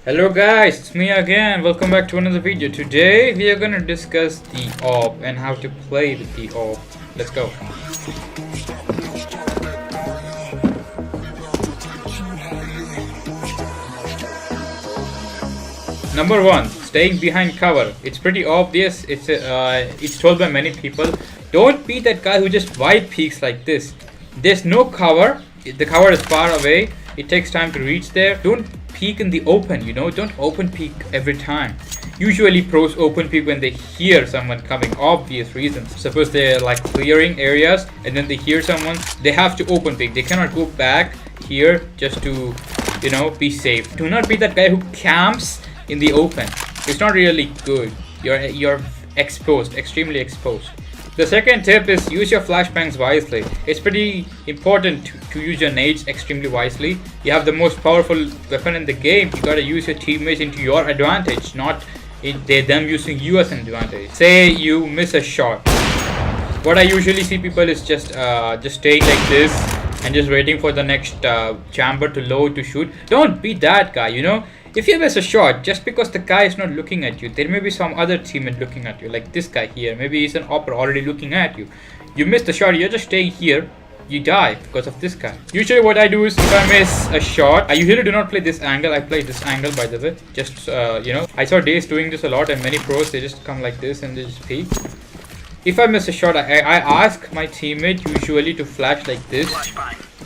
Hello guys, it's me again. Welcome back to another video. Today we are gonna discuss the AWP and how to play with the AWP. Let's go. Number one, staying behind cover. It's pretty obvious. It's told by many people. Don't be that guy who just wide peeks like this. There's no cover. The cover is far away. It takes time to reach there. Don't peek in the open, don't open peek every time. Usually pros open peek when they hear someone coming, obvious reasons. Suppose they're like clearing areas and then they hear someone, they have to open peek. They cannot go back here just to be safe. Do not be that guy who camps in the open. It's not really good. You're exposed, extremely exposed. The second tip is use your flashbangs wisely. It's pretty important to use your nades extremely wisely. You have the most powerful weapon in the game. You gotta use your teammates into your advantage, not them using you as an advantage. Say you miss a shot. What I usually see people is just staying like this and just waiting for the next chamber to load to shoot. Don't be that guy, If you miss a shot, just because the guy is not looking at you, there may be some other teammate looking at you, like this guy here. Maybe he's an opera already looking at you. You miss the shot, you're just staying here, you die because of this guy. Usually what I do is, if I miss a shot, I usually do not play this angle. I play this angle, by the way. Just, I saw Days doing this a lot, and many pros, they just come like this and they just peek. If I miss a shot, I ask my teammate usually to flash like this.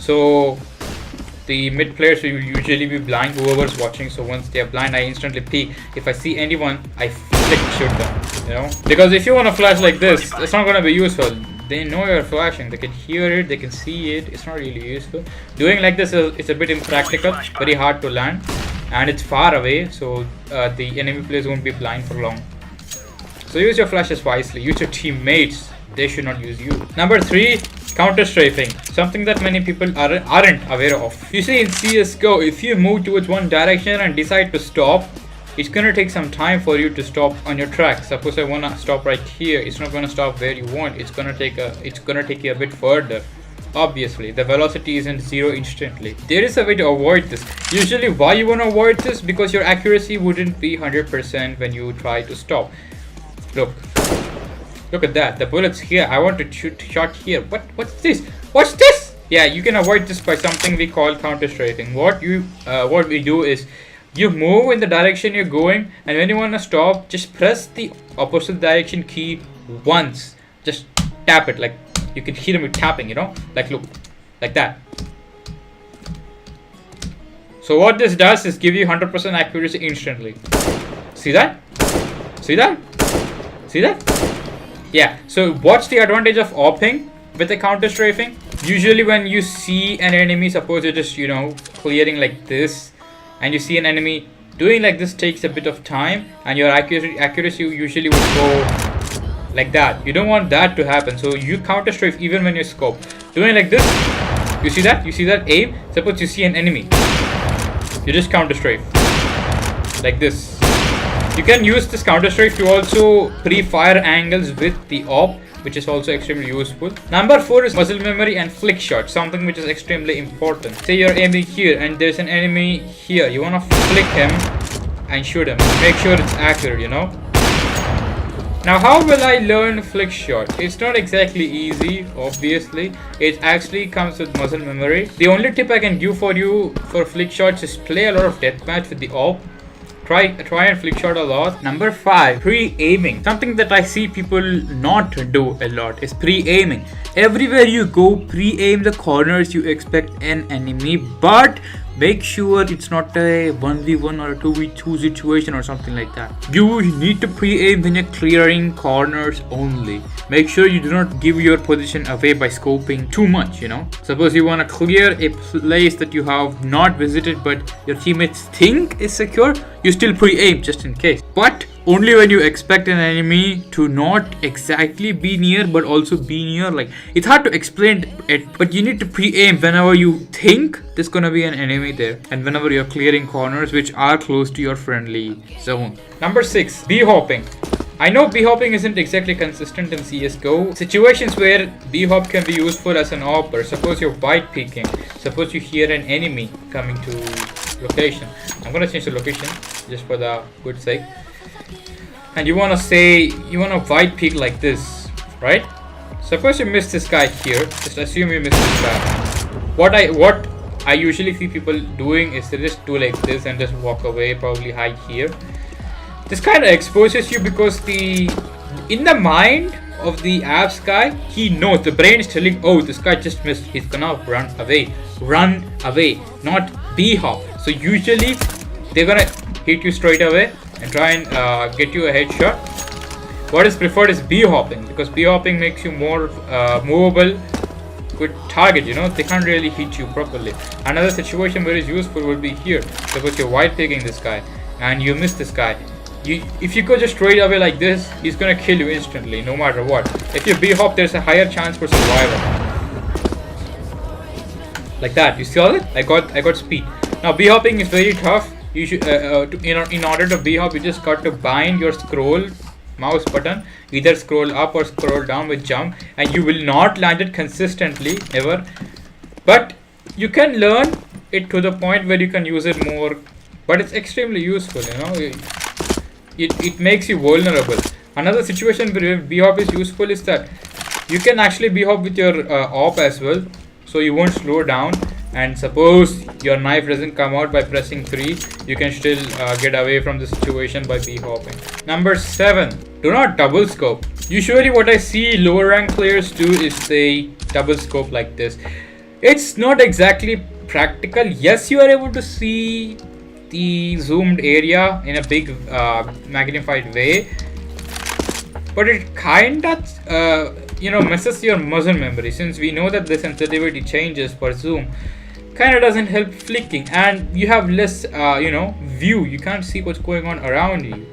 So the mid players will usually be blind, whoever's watching. So once they are blind, I instantly peek. If I see anyone, I flick shoot them, Because if you want to flash like this, it's not going to be useful. They know you're flashing. They can hear it. They can see it. It's not really useful. Doing like this is a bit impractical. Very hard to land. And it's far away. So the enemy players won't be blind for long. So use your flashes wisely. Use your teammates. They should not use you. Number 3, counter strafing, something that many people aren't aware of. You see, in CSGO, if you move towards one direction and decide to stop, it's gonna take some time for you to stop on your track. Suppose I wanna stop right here, it's not gonna stop where you want. It's gonna take you a bit further. Obviously, the velocity isn't 0 instantly. There is a way to avoid this. Usually, why you wanna avoid this? Because your accuracy wouldn't be 100% when you try to stop. Look at that. The bullet's here. I want to shoot shot here. What's this? What's this? Yeah, you can avoid this by something we call counter strafing. What we do is you move in the direction you're going, and when you want to stop, just press the opposite direction key once. Just tap it, like you can hit him with tapping, Like look, like that. So what this does is give you 100% accuracy instantly. See that? See that? See that? Yeah, so what's the advantage of AWPing with the counter strafing? Usually when you see an enemy, suppose you're just, clearing like this, and you see an enemy doing like this takes a bit of time, and your accuracy usually would go like that. You don't want that to happen, so you counter strafe even when you scope. Doing like this, you see that? You see that aim? Suppose you see an enemy, you just counter strafe like this. You can use this counter strafe to also pre-fire angles with the AWP, which is also extremely useful. Number 4 is muscle memory and flick shot, something which is extremely important. Say you're aiming here and there's an enemy here. You want to flick him and shoot him. Make sure it's accurate, Now, how will I learn flick shot? It's not exactly easy, obviously. It actually comes with muscle memory. The only tip I can give for you for flick shots is play a lot of deathmatch with the AWP. Try and flick shot a lot. Number 5, pre-aiming. Something that I see people not do a lot is pre-aiming. Everywhere you go, pre-aim the corners you expect an enemy, but make sure it's not a 1v1 or a 2v2 situation or something like that. You need to pre-aim when you're clearing corners only. Make sure you do not give your position away by scoping too much, Suppose you want to clear a place that you have not visited but your teammates think is secure, you still pre-aim just in case. But only when you expect an enemy to not exactly be near but also be near. Like, it's hard to explain it, but you need to pre-aim whenever you think there's gonna be an enemy there, and whenever you're clearing corners which are close to your friendly zone. Number 6, B-hopping. I know B-hopping isn't exactly consistent in CSGO. Situations where B-hop can be useful as an AWPer. Suppose you're wide peeking. Suppose you hear an enemy coming to location. I'm gonna change the location just for the good sake. And you wanna say, you wanna wide peek like this, right? Suppose you miss this guy here. Just assume you miss this guy. What I usually see people doing is they just do like this and just walk away, probably hide here. This kind of exposes you because in the mind of the apps guy, he knows, the brain is telling, oh, this guy just missed, he's gonna run away, not b-hop. So usually they're gonna hit you straight away and try and get you a headshot. What is preferred is b-hopping, because b-hopping makes you more movable, good target, you know, they can't really hit you properly. Another situation where it's useful would be here. Suppose you're wide picking this guy and you miss this guy. If you go just straight away like this, he's gonna kill you instantly, no matter what. If you b-hop, there's a higher chance for survival. Like that, you saw it? I got speed. Now b-hopping is very tough. You should, in order to b-hop, you just got to bind your scroll mouse button, either scroll up or scroll down with jump, and you will not land it consistently ever. But you can learn it to the point where you can use it more. But it's extremely useful, you know. It makes you vulnerable. Another situation where b-hop is useful is that you can actually b-hop with your AWP as well, so you won't slow down. And suppose your knife doesn't come out by pressing 3, you can still get away from the situation by b-hopping. Number 7, do not double scope. Usually what I see lower rank players do is they double scope like this. It's not exactly practical. Yes, you are able to see the zoomed area in a big magnified way, but it kind of messes your muscle memory, since we know that the sensitivity changes for zoom. Kind of doesn't help flicking, and you have less view. You can't see what's going on around you.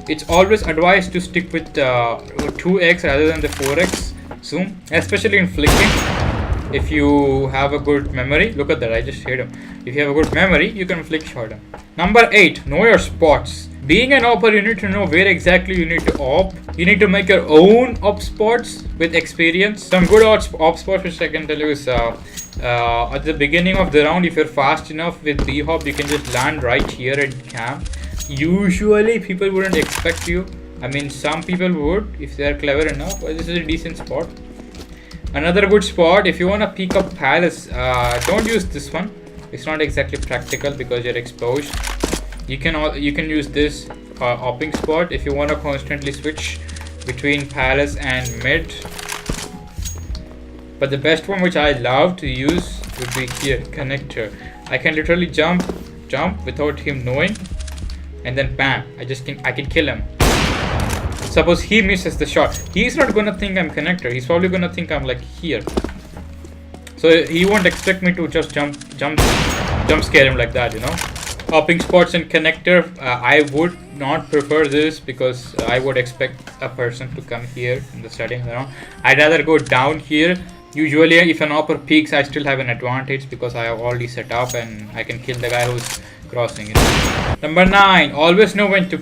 It's always advised to stick with 2x rather than the 4x zoom, especially in flicking. If you have a good memory, look at that, I just hit him. If you have a good memory, you can flick shot him. Number 8, know your spots. Being an AWPer, you need to know where exactly you need to AWP. You need to make your own AWP spots with experience. Some good AWP spots which I can tell you is at the beginning of the round, if you're fast enough with b-hop, you can just land right here at camp. Usually people wouldn't expect you. I mean, some people would if they're clever enough, but this is a decent spot. Another good spot, if you want to peek up palace, don't use this one. It's not exactly practical because you're exposed. You can use this AWPing spot if you want to constantly switch between palace and mid. But the best one which I love to use would be here, connector. I can literally jump without him knowing, and then bam, I can kill him. Suppose he misses the shot, he's not gonna think I'm connector. He's probably gonna think I'm like here. So he won't expect me to just jump scare him like that, you know. Hopping spots and connector, I would not prefer this because I would expect a person to come here in the starting round. I'd rather go down here. Usually if an AWPer peeks, I still have an advantage because I have already set up and I can kill the guy who's crossing it. Number 9, always know when to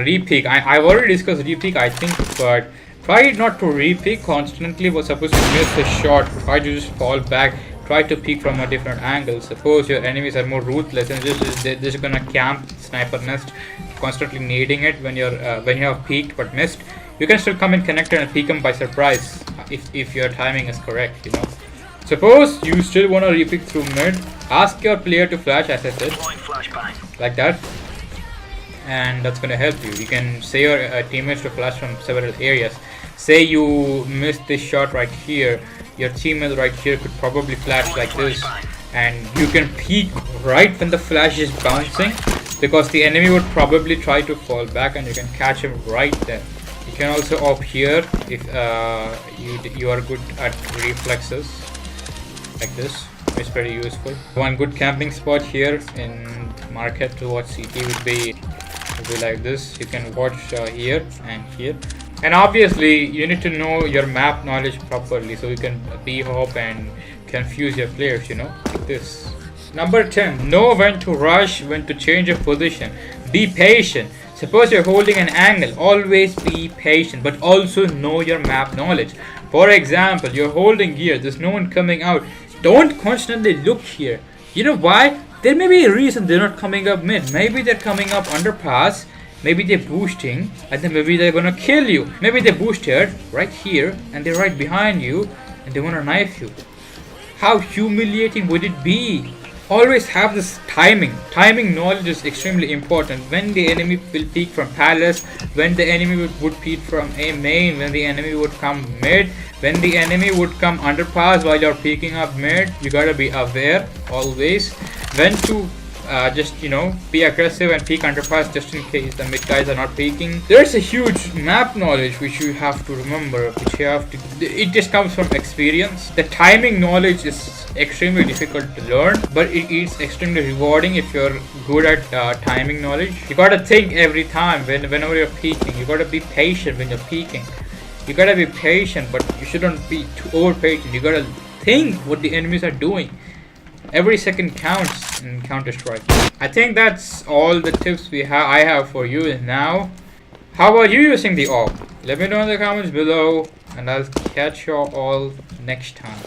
re-peek. I've already discussed re-peek, I think, but try not to re-peek constantly. But suppose you miss a shot, try to just fall back. Try to peek from a different angle. Suppose your enemies are more ruthless and they're just gonna camp sniper nest, constantly nading it when you have peeked but missed. You can still come in connector and peek them by surprise if your timing is correct, you know. Suppose you still wanna re-peek through mid, ask your player to flash, as I said, like that, and that's gonna help you. You can say your teammates to flash from several areas. Say you missed this shot right here. Your teammate right here could probably flash like this, and you can peek right when the flash is bouncing, because the enemy would probably try to fall back and you can catch him right there. You can also AWP here if you are good at reflexes like this. It's pretty useful. One good camping spot here in market towards CT would be like this. You can watch here and here. And obviously you need to know your map knowledge properly so you can b-hop and confuse your players, you know, like this. Number 10, know when to rush, when to change your position. Be patient. Suppose you're holding an angle, always be patient, but also know your map knowledge. For example, you're holding here, there's no one coming out. Don't constantly look here. You know why? There may be a reason they're not coming up mid. Maybe they're coming up underpass. Maybe they're boosting, and then maybe they're gonna kill you. Maybe they boosted right here, and they're right behind you, and they wanna knife you. How humiliating would it be? Always have this timing. Timing knowledge is extremely important. When the enemy will peek from palace, when the enemy would peek from a main, when the enemy would come mid, when the enemy would come underpass while you're peeking up mid, you gotta be aware always. When to just be aggressive and peek underpass just in case the mid guys are not peeking. There's a huge map knowledge which you have to remember, it just comes from experience. The timing knowledge is extremely difficult to learn, but it is extremely rewarding if you're good at timing knowledge. You gotta think every time whenever you're peeking. You gotta be patient when you're peeking. You gotta be patient, but you shouldn't be too over patient. You gotta think what the enemies are doing. Every second counts in Counter-Strike. I think that's all the tips I have for you now. How about you using the AWP? Let me know in the comments below, and I'll catch you all next time.